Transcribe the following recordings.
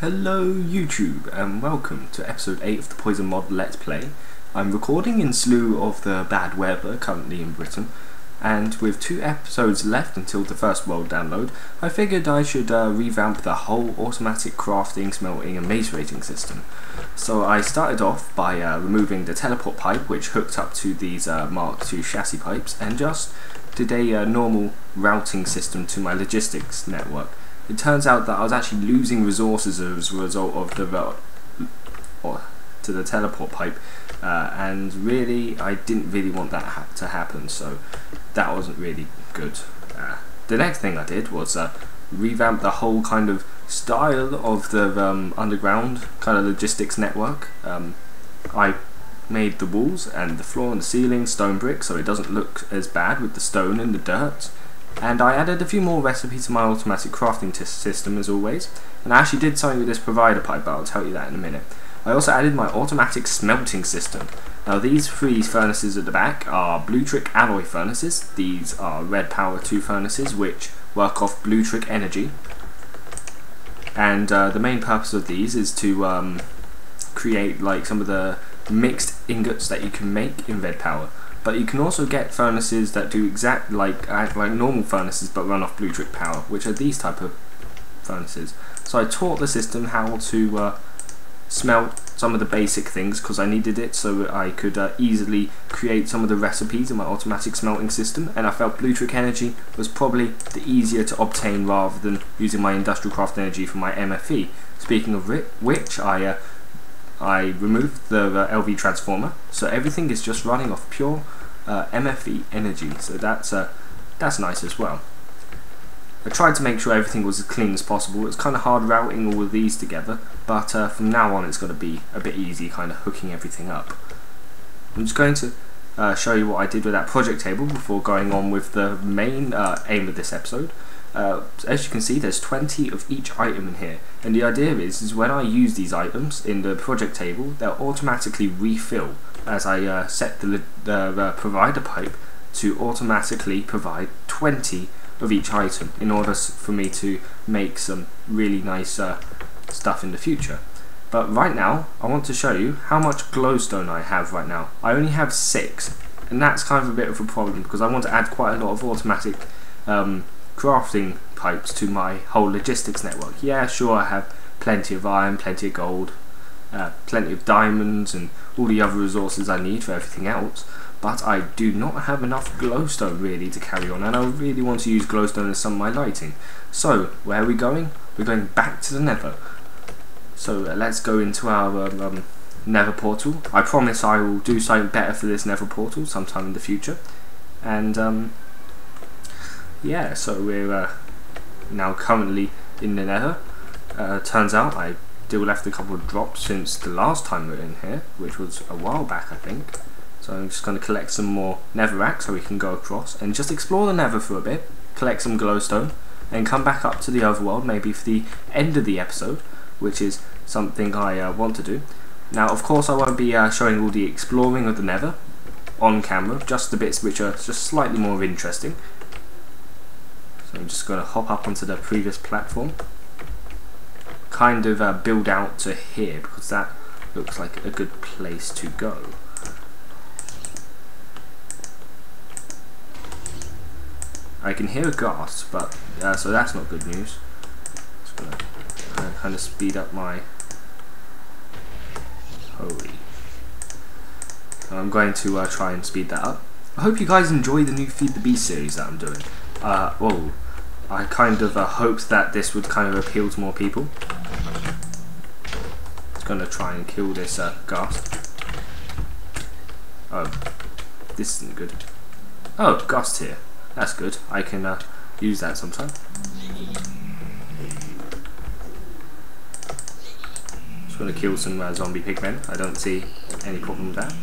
Hello YouTube and welcome to episode 8 of the p0isonMod Let's Play. I'm recording in slew of the bad weather currently in Britain, and with 2 episodes left until the first world download, I figured I should revamp the whole automatic crafting, smelting and maze rating system. So I started off by removing the teleport pipe which hooked up to these Mark II chassis pipes, and just did a normal routing system to my logistics network. It turns out that I was actually losing resources as a result of the teleport pipe, and really I didn't really want that to happen, so that wasn't really good. The next thing I did was revamp the whole kind of style of the underground kind of logistics network. I made the walls and the floor and the ceiling stone brick so it doesn't look as bad with the stone and the dirt. And I added a few more recipes to my automatic crafting system as always, and I actually did something with this provider pipe, but I'll tell you that in a minute. I also added my automatic smelting system. Now these 3 furnaces at the back are BlueTrick alloy furnaces. These are Red Power 2 furnaces which work off BlueTrick energy, and the main purpose of these is to create like some of the mixed ingots that you can make in Red Power. But you can also get furnaces that do exactly like normal furnaces but run off BlueTrick power, which are these type of furnaces. So I taught the system how to smelt some of the basic things because I needed it so I could easily create some of the recipes in my automatic smelting system, and I felt BlueTrick energy was probably the easier to obtain rather than using my industrial craft energy for my MFE. Speaking of which, I removed the LV transformer, so everything is just running off pure MFE energy, so that's nice as well. I tried to make sure everything was as clean as possible. It's kind of hard routing all of these together, but from now on it's going to be a bit easy kind of hooking everything up. I'm just going to show you what I did with that project table before going on with the main aim of this episode. As you can see, there's 20 of each item in here, and the idea is when I use these items in the project table, they'll automatically refill as I set the provider pipe to automatically provide 20 of each item in order for me to make some really nice stuff in the future. But right now I want to show you how much glowstone I have right now. I only have 6, and that's kind of a bit of a problem because I want to add quite a lot of automatic crafting pipes to my whole logistics network. Yeah, sure, I have plenty of iron, plenty of gold, plenty of diamonds and all the other resources I need for everything else, but I do not have enough glowstone really to carry on, and I really want to use glowstone as some of my lighting. So where are we going? We're going back to the nether. So let's go into our nether portal. I promise I will do something better for this nether portal sometime in the future, and yeah, so we're now currently in the nether. Turns out I still left a couple of drops since the last time we were in here, which was a while back I think. So I'm just going to collect some more netherrack so we can go across and just explore the nether for a bit, collect some glowstone, and come back up to the overworld maybe for the end of the episode, which is something I want to do. Now of course I won't be showing all the exploring of the nether on camera, just the bits which are just slightly more interesting. I'm just going to hop up onto the previous platform, kind of build out to here because that looks like a good place to go. I can hear a ghast, but so that's not good news. Just going to kind of speed up my I'm going to try and speed that up. I hope you guys enjoy the new Feed the Beast series that I'm doing. Well, I kind of hoped that this would kind of appeal to more people. Just going to try and kill this ghast. Oh, this isn't good. Oh, ghast here. That's good. I can use that sometime. Just going to kill some zombie pigmen. I don't see any problem with that.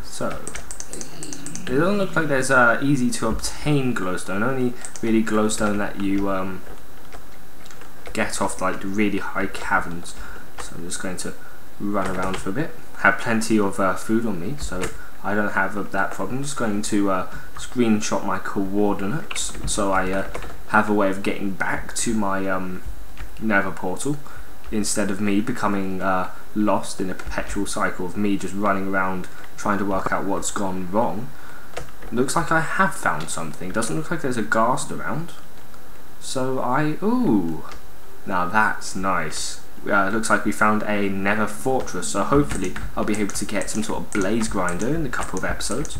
So it doesn't look like there's easy to obtain glowstone. Only really glowstone that you get off like the really high caverns. So I'm just going to run around for a bit. Have plenty of food on me, so I don't have that problem. I'm just going to screenshot my coordinates so I have a way of getting back to my nether portal, instead of me becoming lost in a perpetual cycle of me just running around trying to work out what's gone wrong. Looks like I have found something. Doesn't look like there's a ghast around. So ooh, now that's nice. Looks like we found a nether fortress, so hopefully I'll be able to get some sort of blaze grinder in a couple of episodes.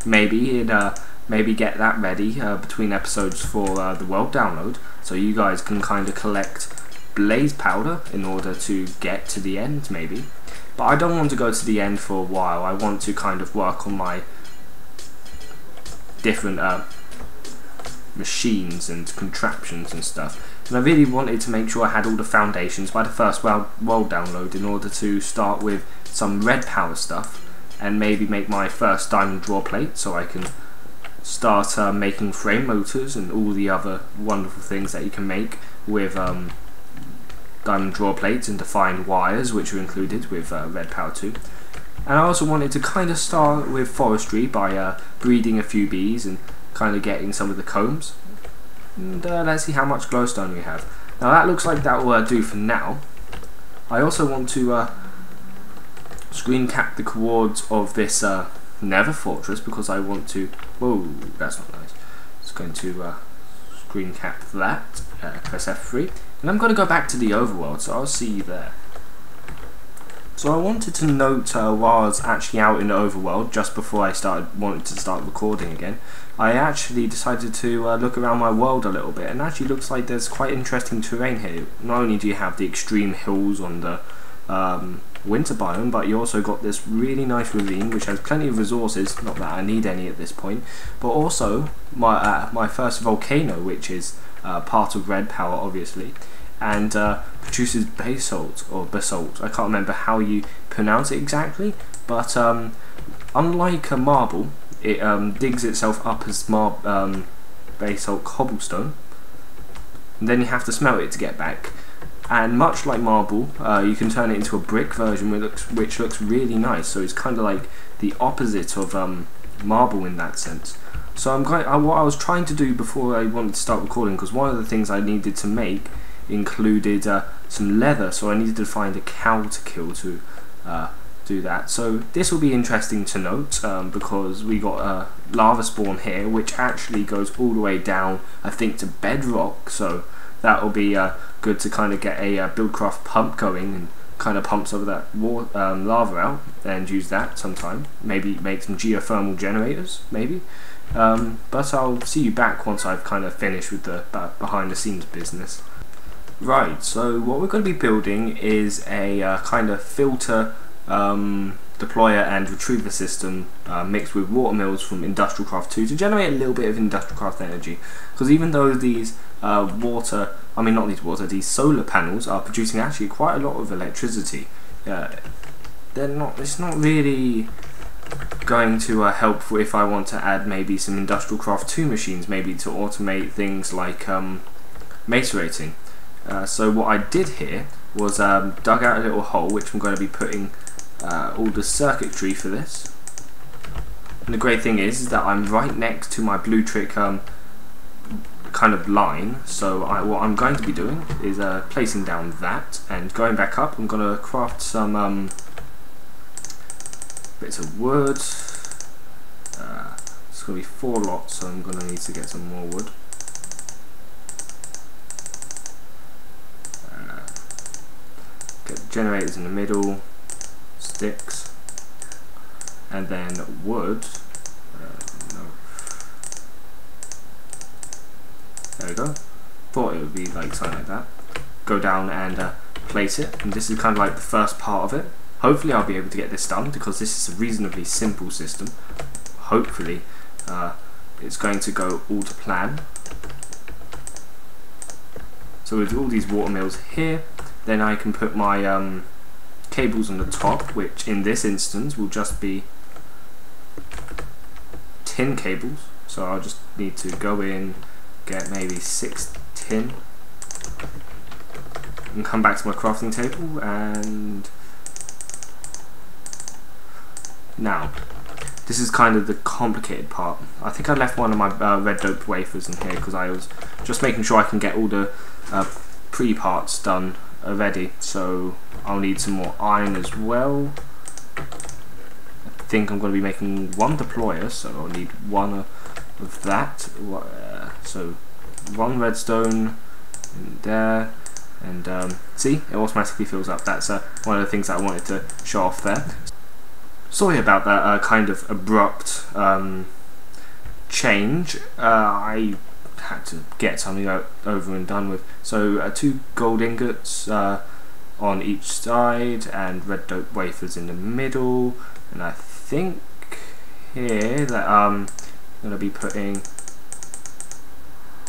Maybe get that ready between episodes for the world download, so you guys can kind of collect blaze powder in order to get to the end, maybe. But I don't want to go to the end for a while. I want to kind of work on my different machines and contraptions and stuff. And I really wanted to make sure I had all the foundations by the first world download in order to start with some red power stuff and maybe make my first diamond draw plate, so I can start making frame motors and all the other wonderful things that you can make with diamond draw plates and defined wires, which are included with red power 2. And I also wanted to kind of start with forestry by breeding a few bees and kind of getting some of the combs. And let's see how much glowstone we have. Now that looks like that will do for now. I also want to screen cap the coords of this nether fortress, because I want to... Whoa, that's not nice. Just going to screen cap that, press F3, and I'm going to go back to the overworld, so I'll see you there. So I wanted to note while I was actually out in the overworld, just before I wanted to start recording again, I actually decided to look around my world a little bit, and actually looks like there's quite interesting terrain here. Not only do you have the extreme hills on the winter biome, but you also got this really nice ravine which has plenty of resources, not that I need any at this point, but also my first volcano, which is part of red power obviously, and produces basalt or basalt. I can't remember how you pronounce it exactly, but unlike a marble, it digs itself up as basalt cobblestone, and then you have to smelt it to get back. And much like marble, you can turn it into a brick version which looks really nice. So it's kind of like the opposite of marble in that sense. So what I was trying to do before I wanted to start recording, because one of the things I needed to make included some leather, so I needed to find a cow to kill to do that. So this will be interesting to note, because we got a lava spawn here which actually goes all the way down, I think, to bedrock. So that will be good to kind of get a Buildcraft pump going and kind of pump some of that lava out and use that sometime. Maybe make some geothermal generators, maybe. But I'll see you back once I've kind of finished with the behind the scenes business. Right, so what we're going to be building is a kind of filter, deployer and retriever system mixed with water mills from Industrial Craft 2 to generate a little bit of Industrial Craft energy. Because even though these these solar panels are producing actually quite a lot of electricity, it's not really going to help if I want to add maybe some Industrial Craft 2 machines, maybe to automate things like macerating. So what I did here was dug out a little hole which I'm going to be putting all the circuitry for this. And the great thing is that I'm right next to my blue trick kind of line, so what I'm going to be doing is placing down that, and going back up I'm going to craft some bits of wood. It's going to be 4 lots, so I'm going to need to get some more wood. Get the generators in the middle, sticks, and then wood. There we go. Thought it would be like something like that. Go down and place it, and this is kind of like the first part of it. Hopefully I'll be able to get this done, because this is a reasonably simple system. Hopefully it's going to go all to plan. So with all these water mills here, then I can put my cables on the top, which in this instance will just be tin cables. So I'll just need to go in, get maybe 6 tin, and come back to my crafting table. And now this is kind of the complicated part. I think I left one of my red doped wafers in here because I was just making sure I can get all the pre-parts done already. So I'll need some more iron as well. I think I'm going to be making one deployer, so I'll need one of that. So one redstone in there, and see, it automatically fills up. That's one of the things that I wanted to show off there. Sorry about that kind of abrupt change. I had to get something over and done with. So 2 gold ingots on each side, and red dope wafers in the middle, and I think here that I'm going to be putting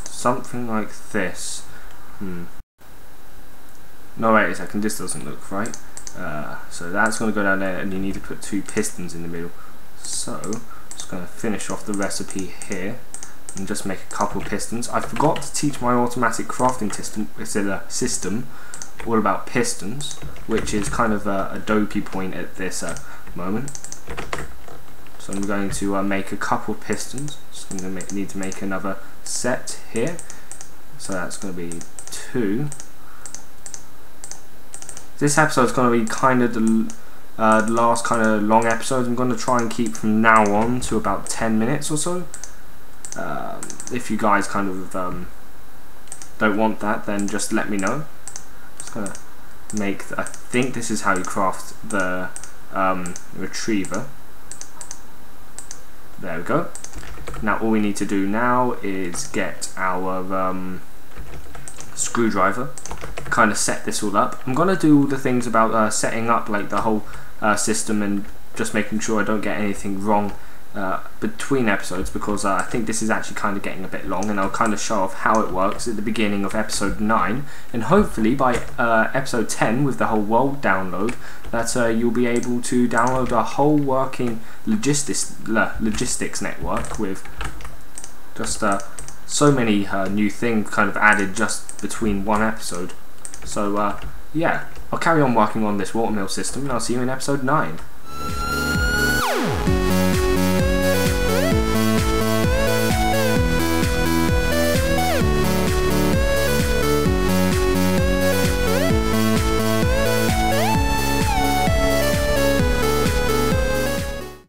something like this. No, wait a second, this doesn't look right. So that's going to go down there, and you need to put 2 pistons in the middle. So I'm just going to finish off the recipe here and just make a couple pistons. I forgot to teach my automatic crafting system all about pistons, which is kind of a dopey point at this moment. So I'm going to make a couple pistons. Just going to need to make another set here. So that's going to be 2. This episode is going to be kind of the last kind of long episode. I'm going to try and keep from now on to about 10 minutes or so. If you guys kind of don't want that, then just let me know. Just going to make, I think this is how you craft the retriever. There we go. Now all we need to do now is get our screwdriver, kind of set this all up. I'm gonna do all the things about setting up like the whole system and just making sure I don't get anything wrong between episodes, because I think this is actually kind of getting a bit long, and I'll kind of show off how it works at the beginning of episode 9, and hopefully by episode 10 with the whole world download that you'll be able to download a whole working logistics network with just so many new things kind of added just between one episode. So yeah, I'll carry on working on this watermill system, and I'll see you in episode 9.